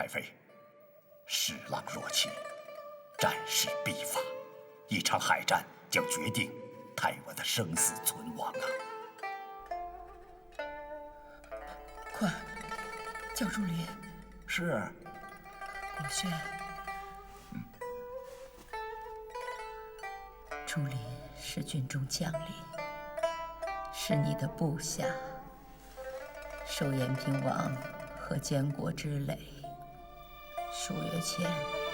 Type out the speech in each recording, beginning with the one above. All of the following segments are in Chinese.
太妃，时浪若起，战事必发，一场海战将决定台湾的生死存亡啊！快，叫朱林。是。国轩，朱林是军中将领，是你的部下，受延平王和监国之累。数月前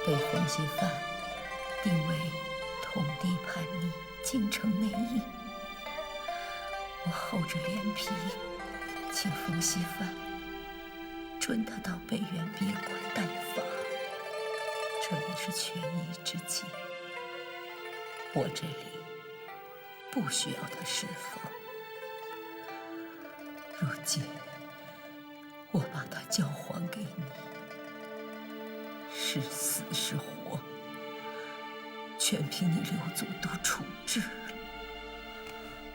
被冯锡范定为统敌叛逆，京城内应。我厚着脸皮请冯锡范准他到北原别馆待发，这也是权宜之计。我这里不需要他侍奉，如今我把他交还给你，是死是活，全凭你刘祖都处置了。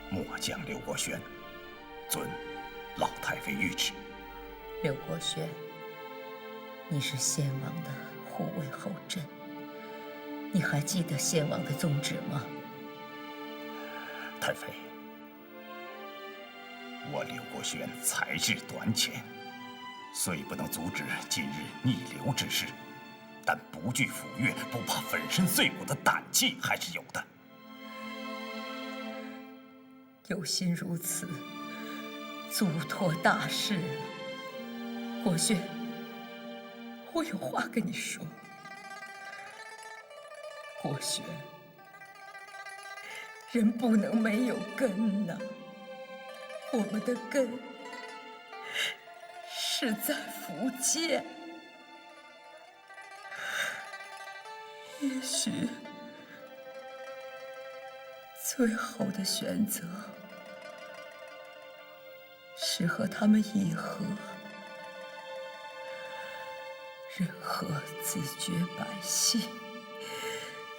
末将刘国轩，遵老太妃谕旨。刘国轩，你是先王的护卫后镇，你还记得先王的宗旨吗？太妃，我刘国轩才智短浅，虽不能阻止今日逆流之势，但不惧斧钺、不怕粉身碎骨的胆气还是有的。有心如此，足托大事了。国轩，我有话跟你说。国轩，人不能没有根呐，我们的根是在福建。也许最好的选择是和他们议和。任何自绝百姓、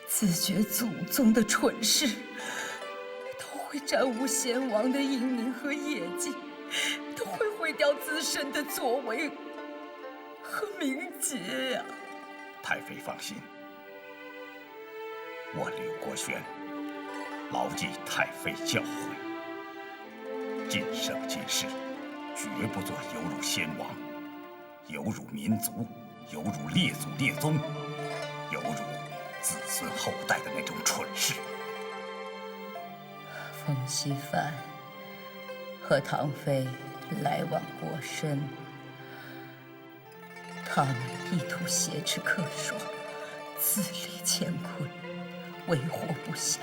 自绝祖宗的蠢事，都会沾污先王的英名和业绩，都会毁掉自身的作为和名节呀！太妃放心，我刘国轩牢记太妃教诲，今生今世绝不做有辱先王、有辱民族、有辱列祖列宗、有辱子孙后代的那种蠢事。冯锡范和唐妃来往过深，他们意图挟持客爽，自立乾坤，为祸不小。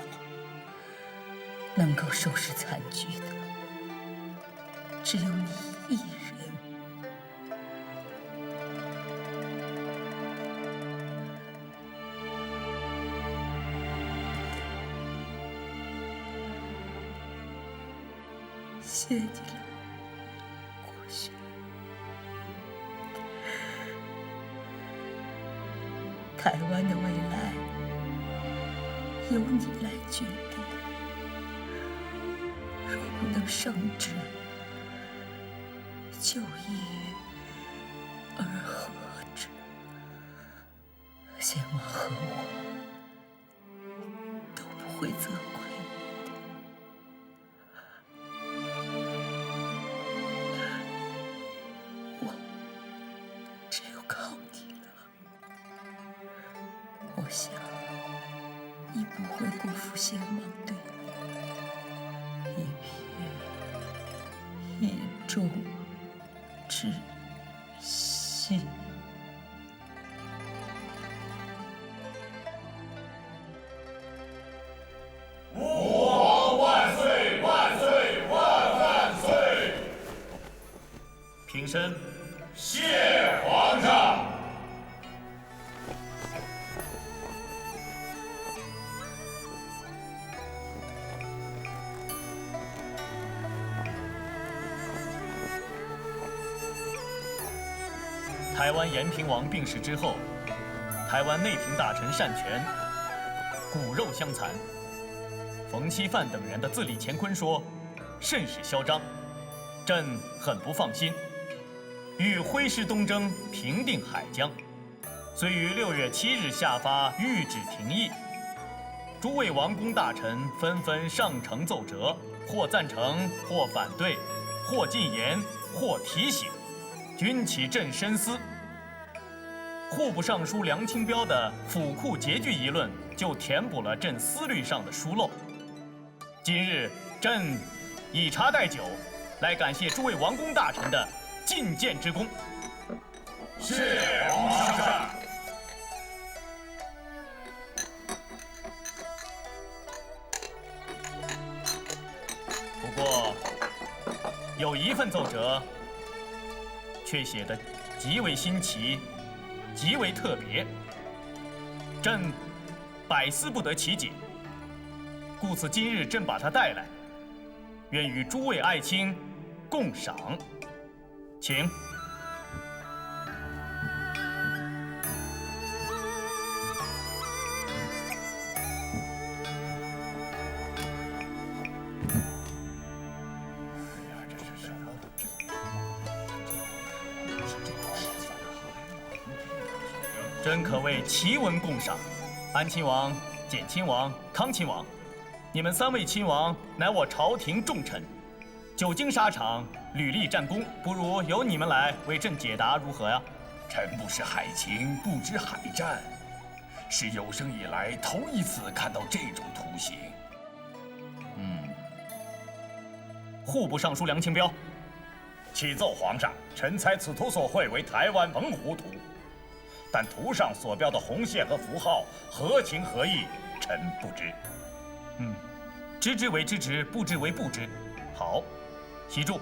能够收拾残局的，只有你一人。谢你了，国轩。台湾的未来由你来决定，若不能胜之，就义而和之。先王和我都不会责怪你的。我只有靠你了。我想你不会辜负先王对你一片义重之心。吾皇万岁万岁万万岁！平身。谢皇上。台湾延平王病逝之后，台湾内廷大臣单权骨肉相残。冯锡范等人的自立乾坤说，甚是嚣张，朕很不放心。欲挥师东征，平定海疆，遂于6月7日下发谕旨廷议。诸位王公大臣纷纷上呈奏折，或赞成，或反对，或进言，或提醒，均起朕深思。户部尚书梁清标的府库拮据一论，就填补了朕思虑上的疏漏。今日朕以茶代酒，来感谢诸位王公大臣的进谏之功。谢皇上。不过，有一份奏折，却写得极为新奇，极为特别，朕百思不得其解。故此今日朕把它带来，愿与诸位爱卿共赏。请。真可谓奇文共赏。安亲王、简亲王、康亲王，你们3位亲王乃我朝廷重臣，久经沙场，屡立战功，不如由你们来为朕解答，如何呀？臣不识海情，不知海战，是有生以来头一次看到这种图形。户部尚书梁清标，启奏皇上，臣猜此图所绘为台湾澎湖图，但图上所标的红线和符号合情合意，臣不知。知之为知之，不知为不知。好，习注。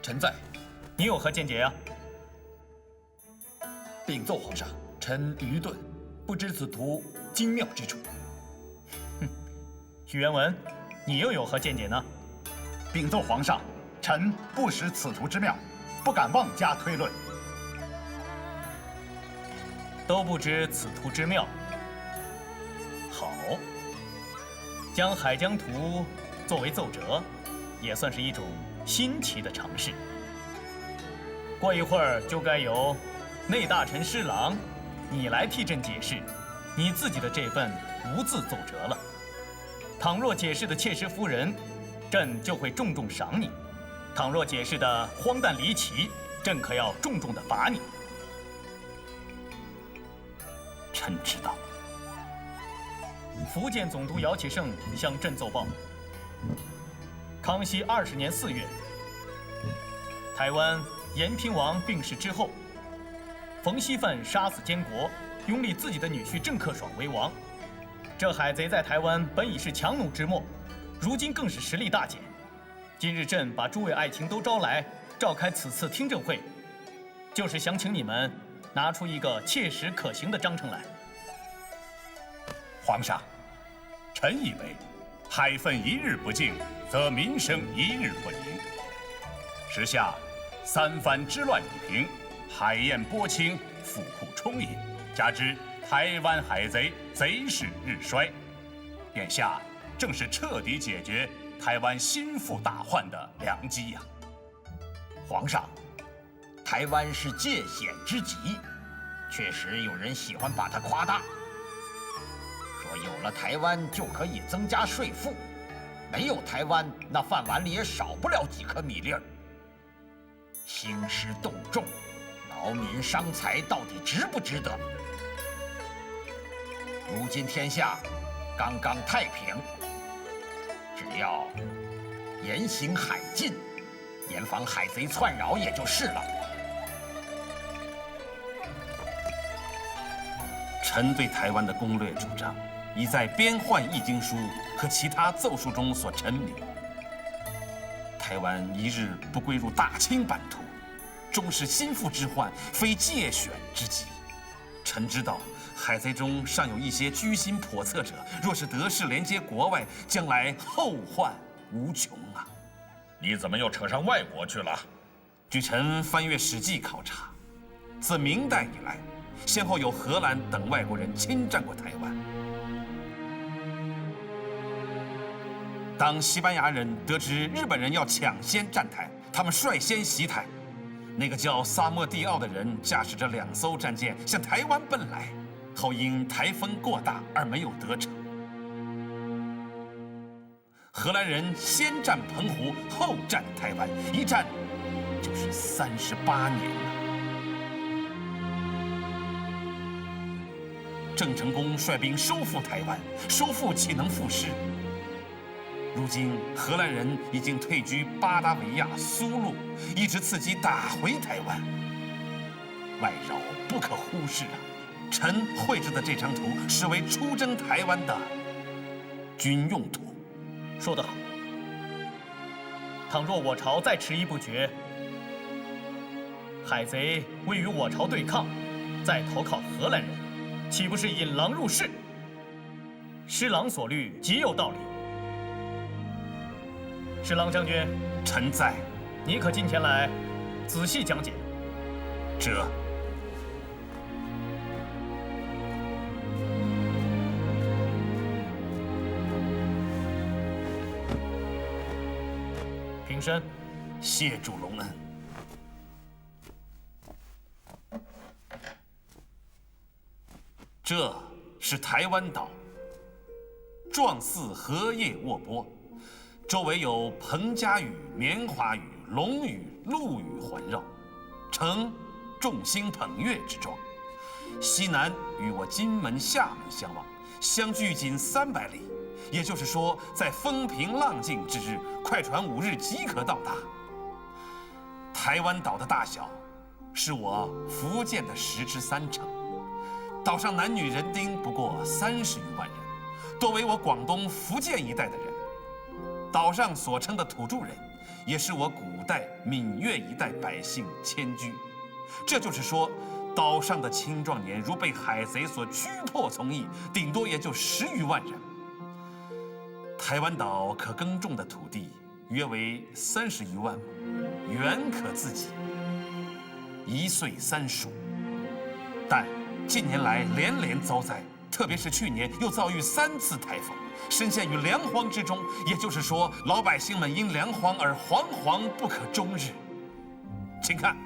臣在。你有何见解呀？禀奏皇上，臣愚钝，不知此图精妙之处。许元文，你又有何见解呢？禀奏皇上，臣不识此图之妙，不敢妄加推论。都不知此图之妙。好，将海疆图作为奏折，也算是一种新奇的尝试。过一会儿就该由内大臣施琅，你来替朕解释你自己的这份无字奏折了。倘若解释的切实服人，朕就会重重赏你；倘若解释的荒诞离奇，朕可要重重的罚你。臣知道。福建总督姚启圣向朕奏报：康熙20年4月，台湾延平王病逝之后，冯锡范杀死监国，拥立自己的女婿郑克爽为王。这海贼在台湾本已是强弩之末，如今更是实力大减。今日朕把诸位爱卿都招来，召开此次听证会，就是想请你们拿出一个切实可行的章程来。皇上，臣以为，海愤一日不静，则民生一日不宁。时下三藩之乱已平，海晏波清，府库充盈，加之台湾海贼贼势日衰，眼下正是彻底解决台湾心腹大患的良机呀！皇上，台湾是界险之极，确实有人喜欢把它夸大，说有了台湾就可以增加税赋，没有台湾，那饭碗里也少不了几颗米粒儿。兴师动众，劳民伤财，到底值不值得？如今天下刚刚太平，只要严刑海禁，严防海贼窜扰也就是了。臣对台湾的攻略主张，已在《编换易经书》和其他奏书中所陈明。台湾一日不归入大清版图，终是心腹之患，非界选之急。臣知道海贼中尚有一些居心叵测者，若是得势连接国外，将来后患无穷啊！你怎么又扯上外国去了？据臣翻阅《史记》考察，自明代以来，先后有荷兰等外国人侵占过台湾。当西班牙人得知日本人要抢先占台，他们率先袭台，那个叫萨莫蒂奥的人驾驶着2艘战舰向台湾奔来，后因台风过大而没有得逞。荷兰人先占澎湖，后占台湾，一战就是38年了。郑成功率兵收复台湾，收复岂能复失？如今荷兰人已经退居巴达维亚、苏禄，一直伺机打回台湾。外扰不可忽视啊！臣绘制的这张图是为出征台湾的军用图。说得好。倘若我朝再迟疑不决，海贼为与我朝对抗，再投靠荷兰人，岂不是引狼入室？施琅所虑极有道理。施琅将军，臣在。你可近前来，仔细讲解。这。平身。谢主隆恩。这是台湾岛，状似荷叶卧波，周围有彭佳屿、棉花屿、龙屿、陆屿环绕，呈众星捧月之状。西南与我金门、厦门相望，相距仅300里。也就是说，在风平浪静之日，快船5日即可到达。台湾岛的大小，是我福建的10之3成。岛上男女人丁不过30余万人，多为我广东、福建一带的人。岛上所称的土著人，也是我古代闽粤一带百姓迁居。这就是说，岛上的青壮年如被海贼所驱迫从役，顶多也就10余万人。台湾岛可耕种的土地约为30余万亩，原可自给，1岁3黍。但近年来连连遭灾，特别是去年又遭遇3次台风，深陷于粮荒之中。也就是说，老百姓们因粮荒而惶惶不可终日。请看，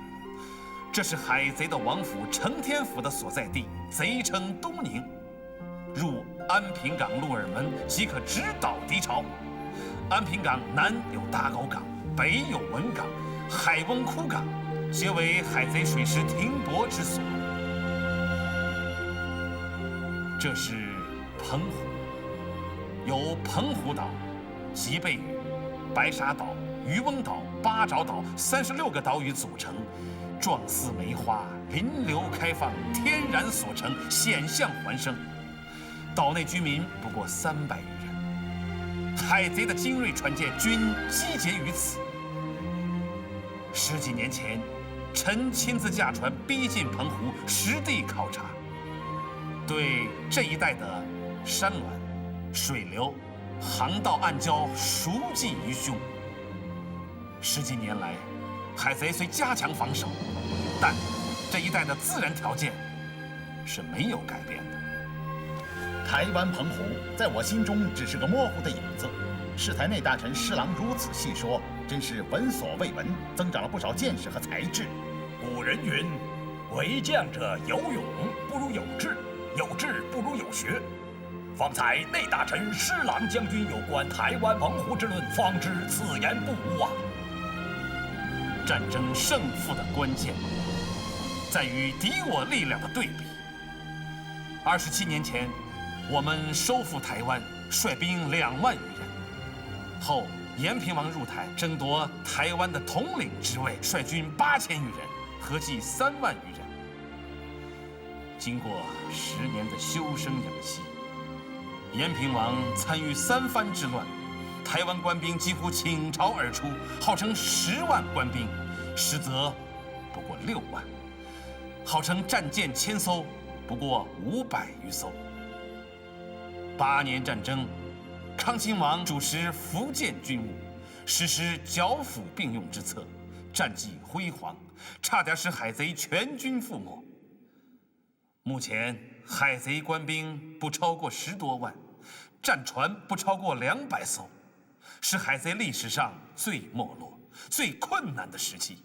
这是海贼的王府承天府的所在地，贼称东宁。入安平港鹿耳门即可直捣敌巢。安平港南有大沟港，北有文港、海翁窟港，皆为海贼水师停泊之所。这是澎湖，由澎湖岛、吉贝屿、白沙岛、渔翁岛、八爪岛36个岛屿组成，状似梅花，临流开放，天然所成，险象环生。岛内居民不过300余人，海贼的精锐船舰均集结于此。10几年前，臣亲自驾船逼近澎湖，实地考察，对这一带的山峦、水流、航道暗礁熟记于胸。10几年来，海贼虽加强防守，但这一带的自然条件是没有改变的。台湾澎湖在我心中只是个模糊的影子。世台内大臣施琅如此细说，真是闻所未闻，增长了不少见识和才智。古人云：“为将者有勇不如有志，有志不如有学。”方才内大臣施琅将军有关台湾澎湖之论，方知此言不无啊。战争胜负的关键，在于敌我力量的对比。27年前，我们收复台湾，率兵2万余人。后延平王入台，争夺台湾的统领之位，率军8000余人，合计3万余人。经过10年的修身养息，延平王参与3藩之乱，台湾官兵几乎倾巢而出，号称10万官兵，实则不过6万；号称战舰1000艘，不过500余艘。8年战争，康亲王主持福建军务，实施剿抚并用之策，战绩辉煌，差点使海贼全军覆没。目前海贼官兵不超过10多万，战船不超过200艘，是海贼历史上最没落、最困难的时期。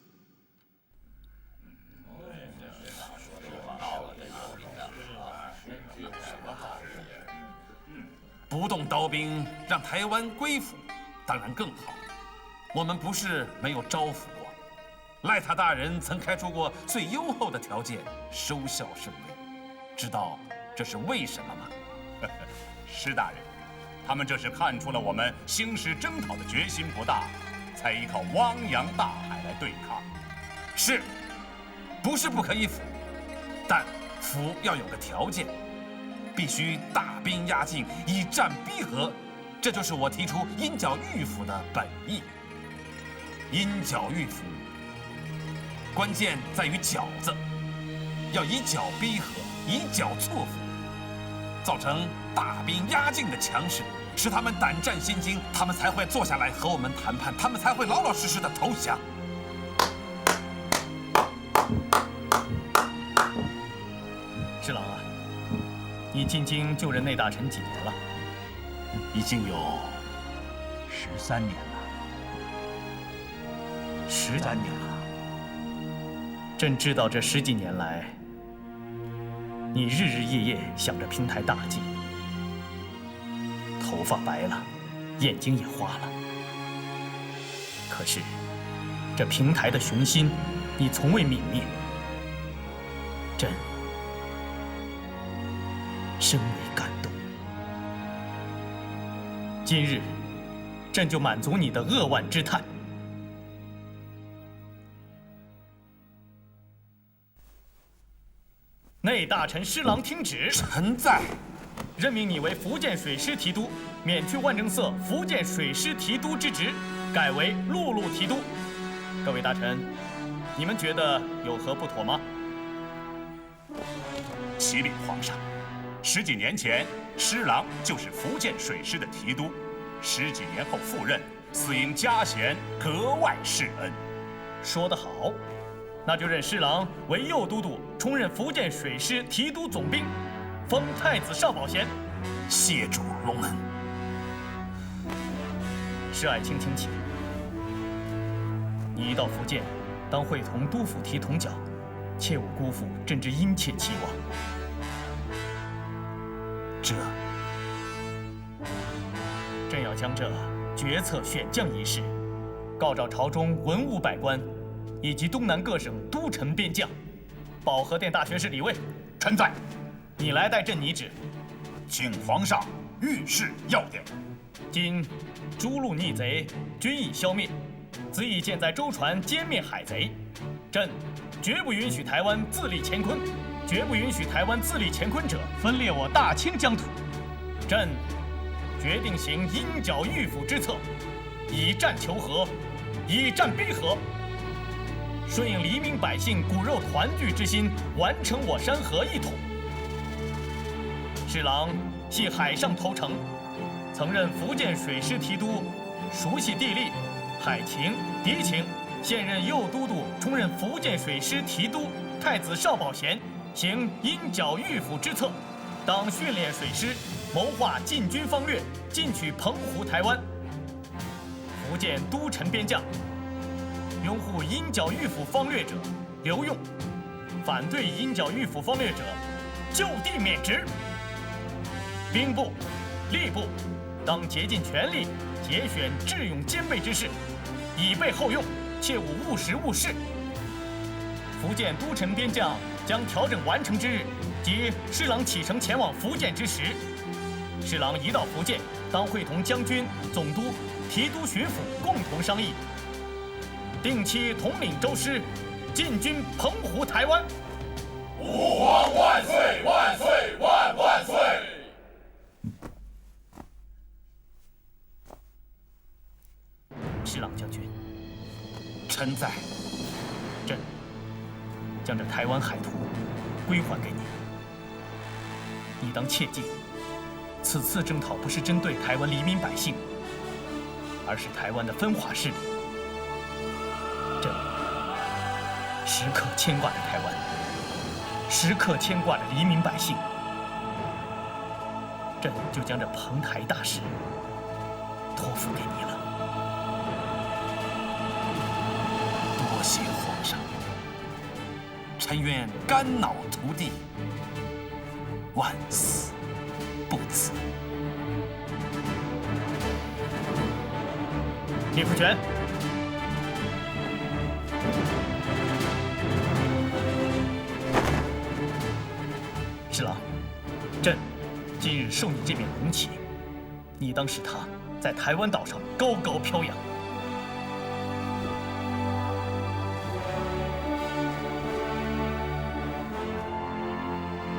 出动刀兵让台湾归附，当然更好。我们不是没有招抚过，赖塔大人曾开出过最优厚的条件，收效甚微。知道这是为什么吗？施大人，他们这是看出了我们兴师征讨的决心不大，才依靠汪洋大海来对抗。是，不是不可以抚，但抚要有个条件，必须大兵压境，以战逼和。这就是我提出因剿御府的本意。因剿御府，关键在于剿字，要以剿逼和，以剿挫服，造成大兵压境的强势，使他们胆战心惊，他们才会坐下来和我们谈判，他们才会老老实实的投降。侍郎啊，你进京就任内大臣几年了？已经有13年了。13年了。朕知道这10几年来，你日日夜夜想着平台大计，头发白了，眼睛也花了。可是，这平台的雄心，你从未泯灭。朕深为感动。今日，朕就满足你的扼腕之叹。内大臣施琅听旨，臣在。任命你为福建水师提督，免去万正色福建水师提督之职，改为陆路提督。各位大臣，你们觉得有何不妥吗？启禀皇上，10几年前，施琅就是福建水师的提督，10几年后赴任，似因加衔，格外施恩。说得好，那就任施琅为右都督，充任福建水师提督总兵，封太子少保衔。谢主隆恩。施爱卿请起。你一到福建，当会同督府提同角，切勿辜负朕之殷切期望。朕要将这决策选将一事，告召朝中文武百官，以及东南各省都城边将。保和殿大学士李卫，臣在。你来代朕拟旨，请皇上御示要点。今诸路逆贼均已消灭，子以舰载舟船歼灭海贼。朕绝不允许台湾自立乾坤，绝不允许台湾自立乾坤者分裂我大清疆土。朕决定行因剿御府之策，以战求和，以战逼和，顺应黎民百姓骨肉团聚之心，完成我山河一统。施琅系海上投诚，曾任福建水师提督，熟悉地利、海情、敌情。现任右都督，充任福建水师提督、太子少保衔，行因剿御府之策，当训练水师，谋划进军方略，进取澎湖、台湾。福建都城边将，拥护因剿御府方略者留用，反对因剿御府方略者就地免职。兵部、吏部当竭尽全力节选智勇兼备之士，以备后用，切勿误时误事。福建都城边将将调整完成之日，即施琅启程前往福建之时。施琅一到福建，当会同将军、总督、提督、巡抚共同商议，定期统领州师，进军澎湖、台湾。吾皇万岁万岁万万岁！施琅将军，臣在。朕将这台湾海图归还给你，你当切记，此次征讨不是针对台湾黎民百姓，而是台湾的分华势力。朕时刻牵挂着台湾，时刻牵挂着黎民百姓。朕就将这澎台大事托付给你了。多谢皇上，臣愿肝脑涂地，万死不辞。李福全，侍郎，朕今日授你这面龙旗，你当使它在台湾岛上高高飘扬。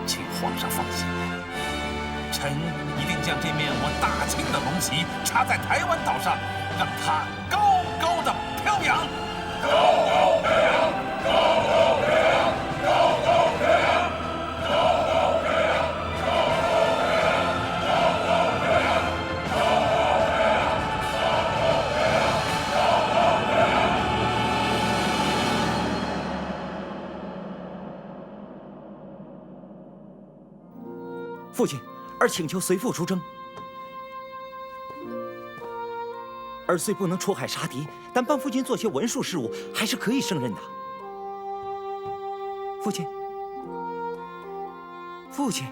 请皇上放心，臣一定将这面我大清的龙旗插在台湾岛上，让它高高的飘扬。高高飘扬，高高飘扬，高高飘扬，高高飘扬，高高飘扬，高高飘扬，高高飘扬。父亲，儿请求随父出征。儿虽不能出海杀敌，但帮父亲做些文书事务，还是可以胜任的。父亲，父亲，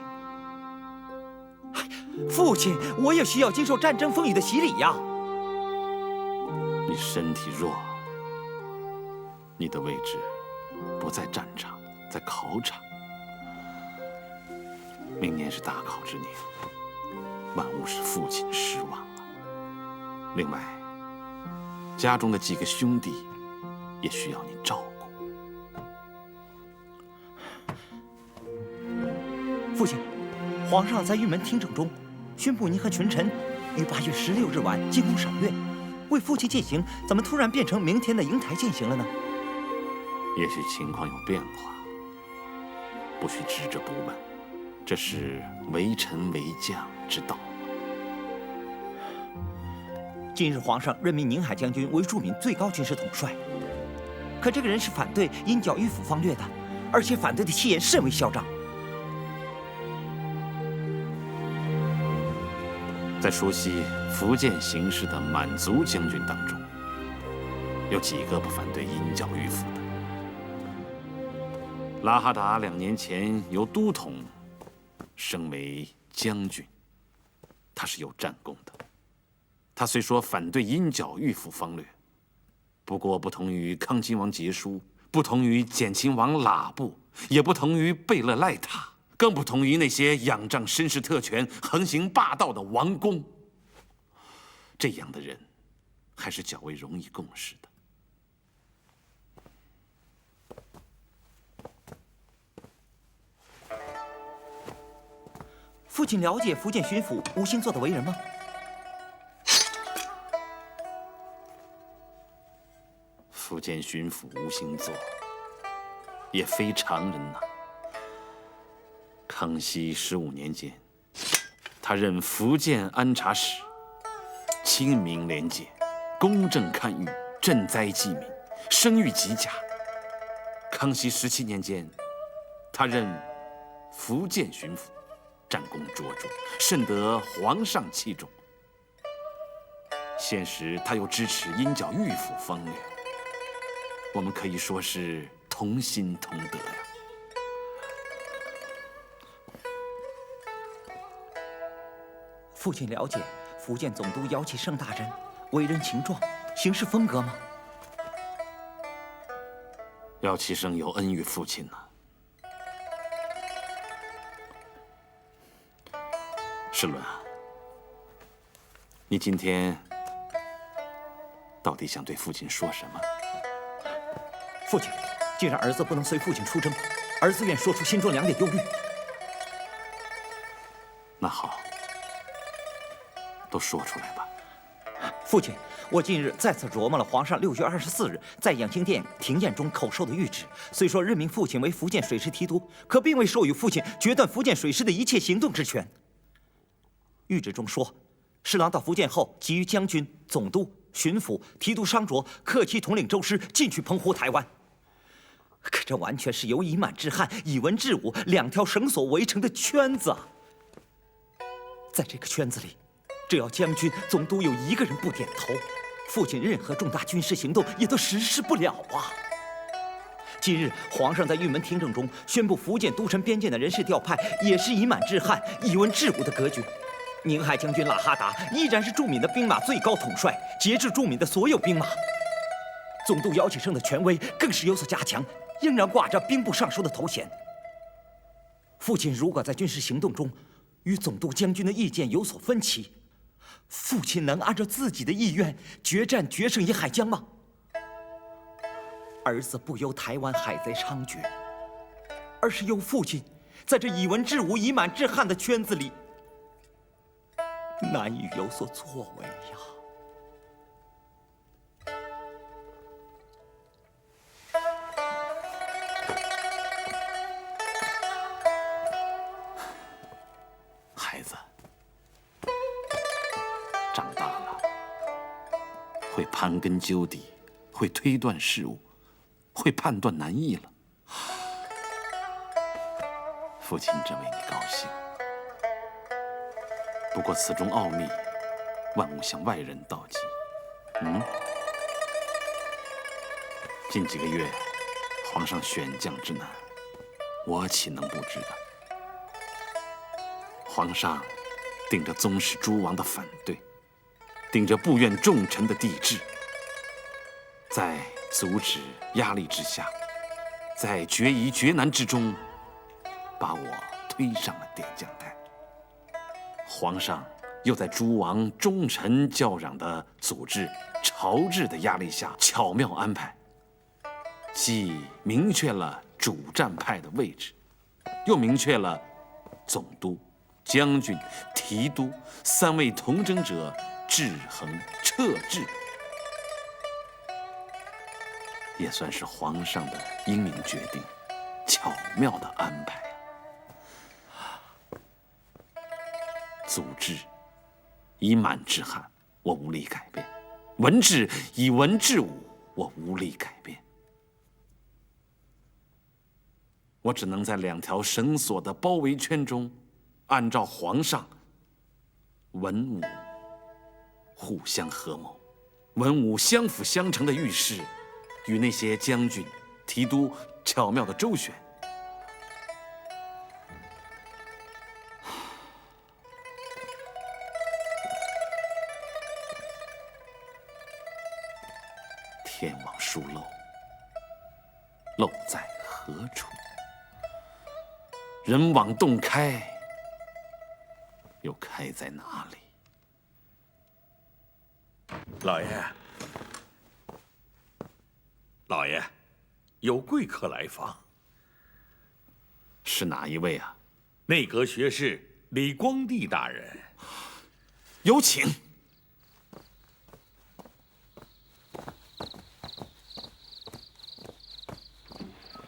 父亲，我也需要经受战争风雨的洗礼呀。你身体弱，你的位置不在战场，在考场。明年是大考之年，万勿使父亲失望啊。另外，家中的几个兄弟也需要你照顾。父亲，皇上在玉门听政中宣布，您和群臣于8月16日晚进宫赏月，为父亲饯行，怎么突然变成明天的瀛台饯行了呢？也许情况有变化，不许执着不问，这是为臣为将之道。今日皇上任命宁海将军为驻闽最高军事统帅，可这个人是反对因剿御府方略的，而且反对的气焰甚为嚣张。在熟悉福建形势的满族将军当中，有几个不反对因剿御府的？拉哈达2年前由都统升为将军，他是有战功的。他虽说反对因剿御府方略，不过不同于康亲王杰书，不同于简亲王喇布，也不同于贝勒赖塔，更不同于那些仰仗绅士特权、横行霸道的王公。这样的人，还是较为容易共识的。父亲了解福建巡抚吴兴作的为人吗？福建巡抚吴兴作也非常人呐。康熙15年间，他任福建安察使，清明廉洁，公正堪舆，赈灾济民，声誉极佳。康熙17年间，他任福建巡抚，战功卓著，甚得皇上器重。现时他又支持因剿御府方略，我们可以说是同心同德呀。父亲了解福建总督姚启圣大人为人情壮，行事风格吗？姚启圣有恩于父亲呐。世伦啊，你今天到底想对父亲说什么？父亲，既然儿子不能随父亲出征，儿子愿说出心中2点忧虑。那好，都说出来吧。父亲，我近日再次琢磨了皇上6月24日在养心殿庭宴中口授的谕旨。虽说任命父亲为福建水师提督，可并未授予父亲决断福建水师的一切行动之权。谕旨中说，侍郎到福建后，即于将军、总督、巡抚、提督商卓克期统领州师进去澎湖、台湾。可这完全是由以满治汉、以文治武2条绳索围成的圈子啊！在这个圈子里，只要将军、总督有一个人不点头，父亲任何重大军事行动也都实施不了啊！今日皇上在玉门听政中宣布，福建都城边境的人事调派也是以满治汉、以文治武的格局。宁海将军拉哈达依然是驻闽的兵马最高统帅，节制驻闽的所有兵马。总督姚启圣的权威更是有所加强，仍然挂着兵部尚书的头衔。父亲如果在军事行动中与总督将军的意见有所分歧，父亲能按照自己的意愿决战决胜于海疆吗？儿子不忧台湾海贼猖獗，而是忧父亲在这以文治武、以满治汉的圈子里难以有所作为呀。孩子，长大了，会盘根究底，会推断事物，会判断难易了。父亲真为你高兴。不过此中奥秘，万勿向外人道及。近几个月，皇上选将之难，我岂能不知的？皇上顶着宗室诸王的反对，顶着不愿重臣的抵制，在阻止压力之下，在决疑决难之中，把我推上了点将台。皇上又在诸王忠臣叫嚷的组织朝制的压力下，巧妙安排，既明确了主战派的位置，又明确了总督、将军、提督三位同征者制衡撤制，也算是皇上的英明决定，巧妙的安排。祖制以满治汉，我无力改变；文治以文治武，我无力改变。我只能在两条绳索的包围圈中，按照皇上文武互相合谋、文武相辅相成的预示，与那些将军、提督巧妙的周旋。天网疏漏，漏在何处？人网洞开，又开在哪里？老爷，老爷，有贵客来访。是哪一位啊？内阁学士李光地大人。有请。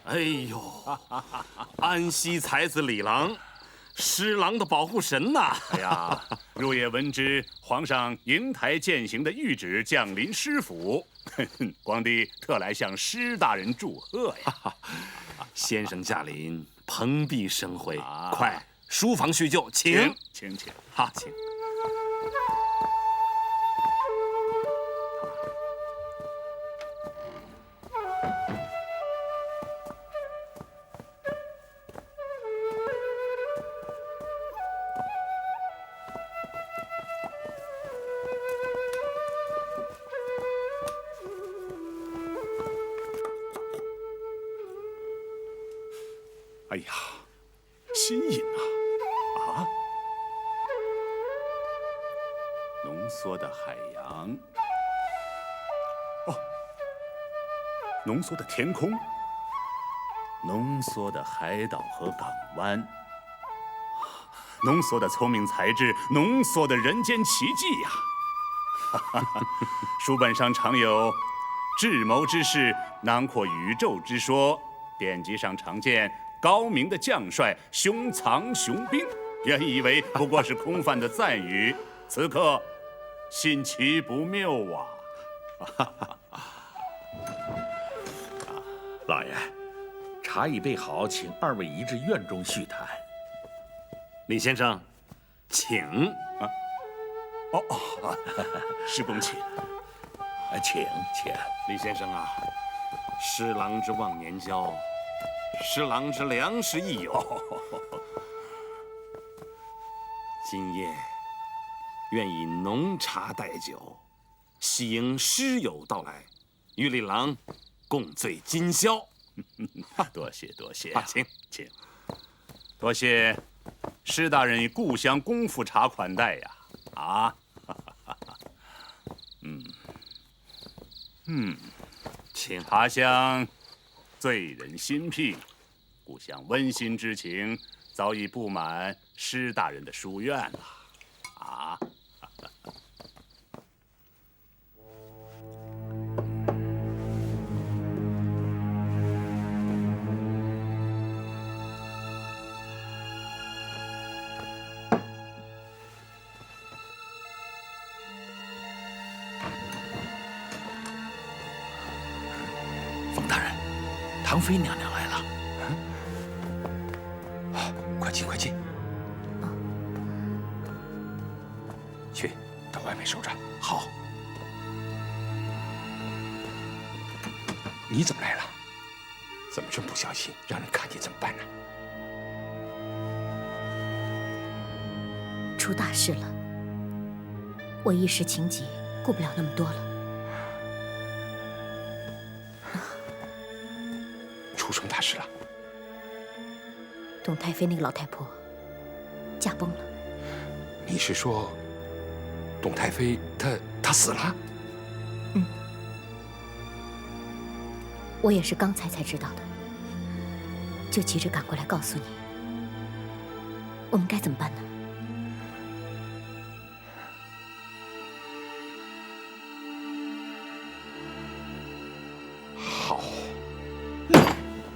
哎呦，安西才子李郎，施琅的保护神呐！哎呀，入夜闻知皇上瀛台践行的谕旨降临施府，光帝特来向施大人祝贺呀！先生驾临，蓬荜生辉，快书房叙旧，请。好，请。哎呀，新饮啊！啊，浓缩的海洋，哦，浓缩的天空，浓缩的海岛和港湾，浓缩的聪明才智，浓缩的人间奇迹呀！书本上常有智谋之士囊括宇宙之说，典籍上常见高明的将帅胸藏雄兵，原以为不过是空泛的赞语，此刻信其不谬啊！老爷，茶已备好，请二位移至院中叙谈。李先生，请。施公请。请。李先生啊，施琅之忘年交，施琅之良师益友。今夜愿以浓茶代酒，喜迎师友到来，与李郎共醉今宵。多谢多谢请请，多谢施大人以故乡功夫茶款待呀！啊，请茶香醉人心脾，故乡温馨之情早已布满施大人的书院了。啊！冯大人，唐妃娘娘来了。快进，快进。去，到外面守着。好。你怎么来了？怎么这么不小心，让人看见怎么办呢？出大事了，我一时情急，顾不了那么多了。出什么大事了？董太妃那个老太婆驾崩了。你是说，董太妃她死了？嗯，我也是刚才知道的，就急着赶过来告诉你。我们该怎么办呢？好，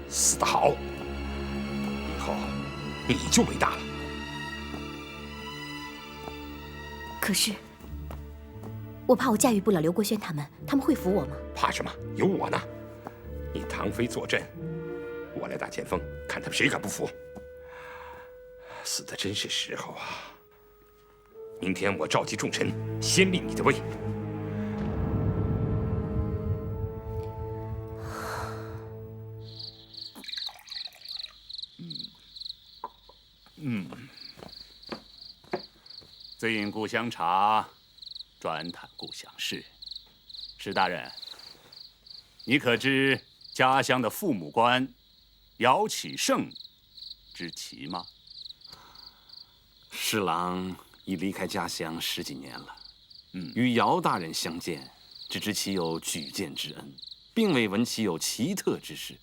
死得好，以后你就伟大了。可是，我怕我驾驭不了刘国轩他们会服我吗？怕什么？有我呢。你唐妃坐镇，我来打前锋，看他们谁敢不服。死的真是时候啊！明天我召集众臣，先立你的位。醉饮故乡茶，专谈故乡事。施大人，你可知家乡的父母官姚启圣知其吗？侍郎已离开家乡10几年了，与姚大人相见，只知其有举荐之恩，并未闻其有奇特之事。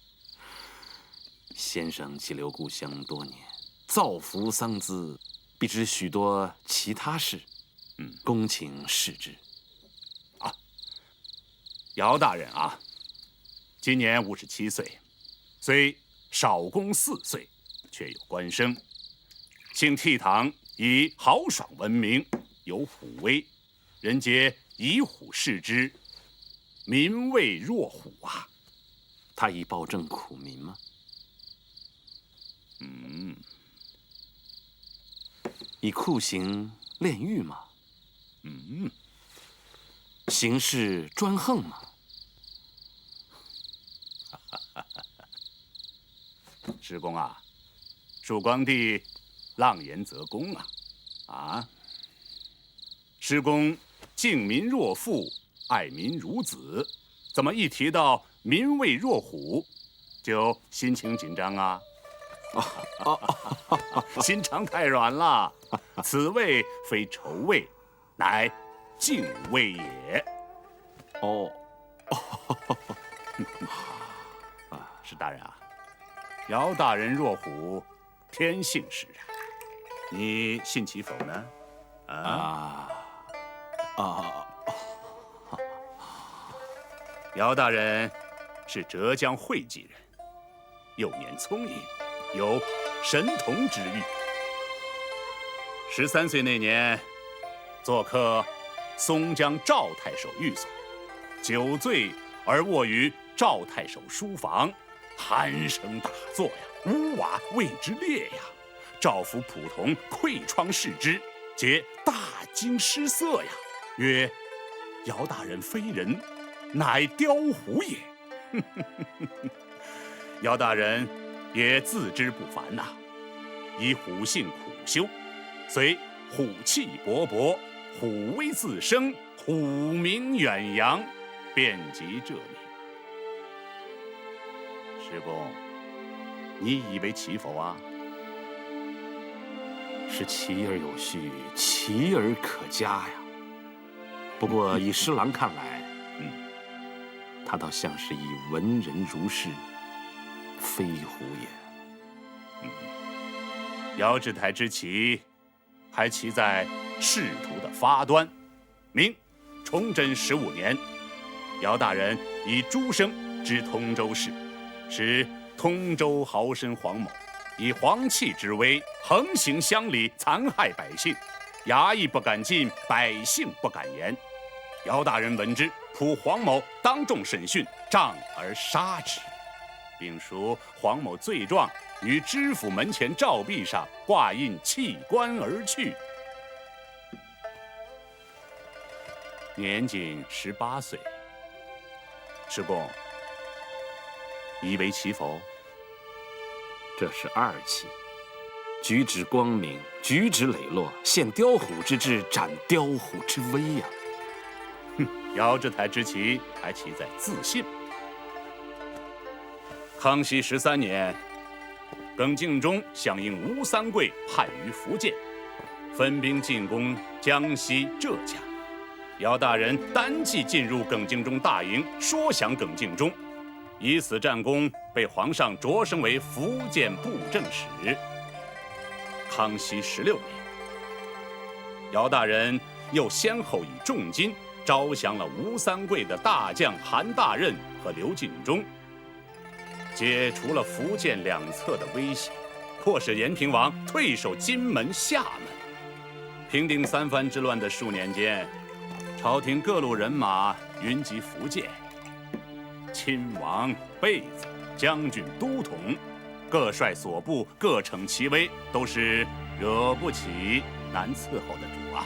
先生寄留故乡多年，造福桑梓，必知许多其他事，恭请示之。啊，姚大人啊，今年57岁，虽少公4岁，却有官声，请倜傥以豪爽闻名，有虎威，人皆以虎视之，民畏若虎啊！他已保证苦民吗？以酷刑炼狱吗？行事专横吗？师公啊，蜀光帝浪言则公啊！师公敬民若父，爱民如子，怎么一提到民畏若虎，就心情紧张啊？心肠太软了，此味非仇味，乃敬畏也。施大人啊，姚大人若虎，天性使然，你信其否呢？姚大人是浙江会稽人，幼年聪颖，有神童之誉。13岁那年，做客松江赵太守寓所，酒醉而卧于赵太守书房，鼾声大作呀，屋瓦为之裂呀。赵府仆童窥窗视之，皆大惊失色呀，曰：“姚大人非人，乃雕虎也。”姚大人也自知不凡呐，以虎性苦修，虽虎气勃勃，虎威自生，虎名远扬，遍及这里。师公，你以为其否啊？是其而有序，其而可嘉呀。不过以施琅看来，他倒像是以文人如是，非胡也。遥制台之旗，还旗在仕途的发端。明崇祯15年，姚大人以诸生知通州事，使通州豪绅黄某以皇气之威横行乡里，残害百姓，衙役不敢进，百姓不敢言。姚大人闻之，扑黄某当众审讯，杖而杀之，并书黄某罪状于知府门前照壁上挂印，弃官而去。年仅18岁。师公，以为其否？这是二期，举止光明，举止磊落，现雕虎之志，展雕虎之威呀！遥制台之旗还旗在自信。康熙13年，耿敬忠响应吴三桂叛于福建，分兵进攻江西、浙江。姚大人单骑进入耿敬忠大营，说降耿敬忠，以此战功被皇上擢升为福建布政使。康熙16年，姚大人又先后以重金招降了吴三桂的大将韩大任和刘进忠，解除了福建两侧的威胁，迫使延平王退守金门、厦门。平定三藩之乱的数年间，朝廷各路人马云集福建，亲王、贝子、将军、都统，各率所部，各逞其威，都是惹不起、难伺候的主啊！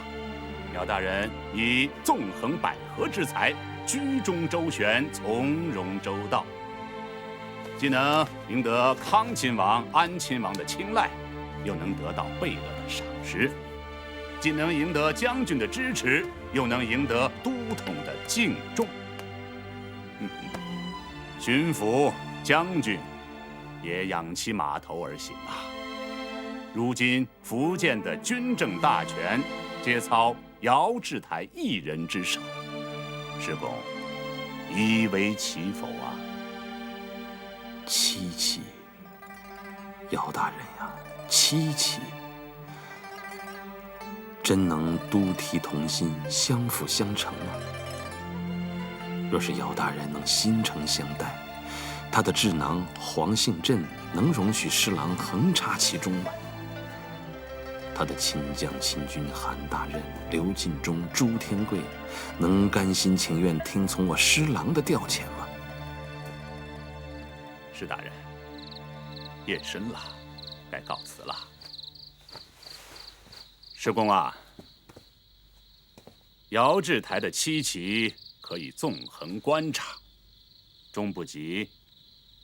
姚大人以纵横捭阖之才，居中周旋，从容周到，既能赢得康亲王、安亲王的青睐，又能得到贝勒的赏识；既能赢得将军的支持，又能赢得都统的敬重。巡抚、将军也仰其码头而行啊！如今福建的军政大权，皆操遥制台一人之手，师公，以为其否啊？七奇，姚大人呀，七奇！真能都提同心，相辅相成吗？若是姚大人能心诚相待，他的智囊黄信镇能容许施琅横插其中吗？他的亲将亲军韩大任、刘进忠、朱天贵，能甘心情愿听从我施琅的调遣吗？施大人，夜深了，该告辞了。师公啊，遥制台的七旗可以纵横观察，终不及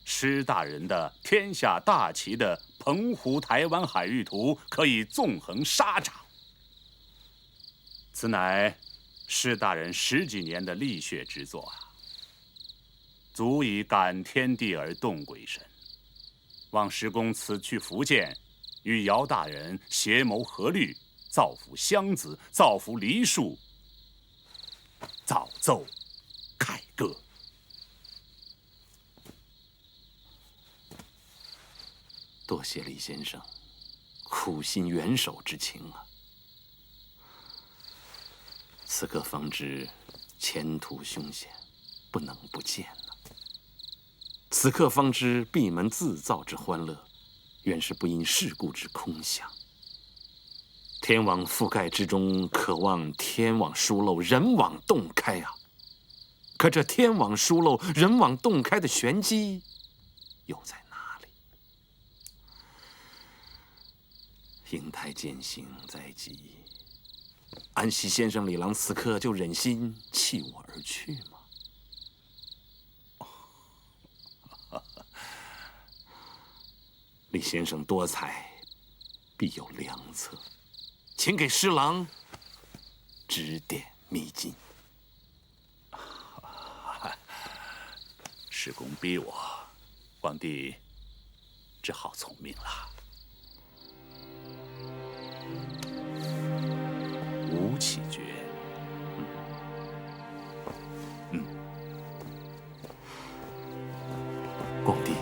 施大人的天下大旗的澎湖台湾海域图可以纵横沙场。此乃施大人10几年的力血之作啊，足以感天地而动鬼神。望师公此去福建，与姚大人协谋合律，造福乡子，造福梨树，早奏凯歌。多谢李先生苦心援手之情啊！此刻方知前途凶险，不能不见呐。此刻方知闭门自造之欢乐，原是不因世故之空想。天网覆盖之中，渴望天网疏漏，人网洞开啊！可这天网疏漏，人网洞开的玄机，又在哪里？英台践行在即，安西先生、李郎此刻就忍心弃我而去吗？李先生多才，必有良策，请给施琅指点迷津。师公逼我，皇帝只好从命了。吴起诀，光帝。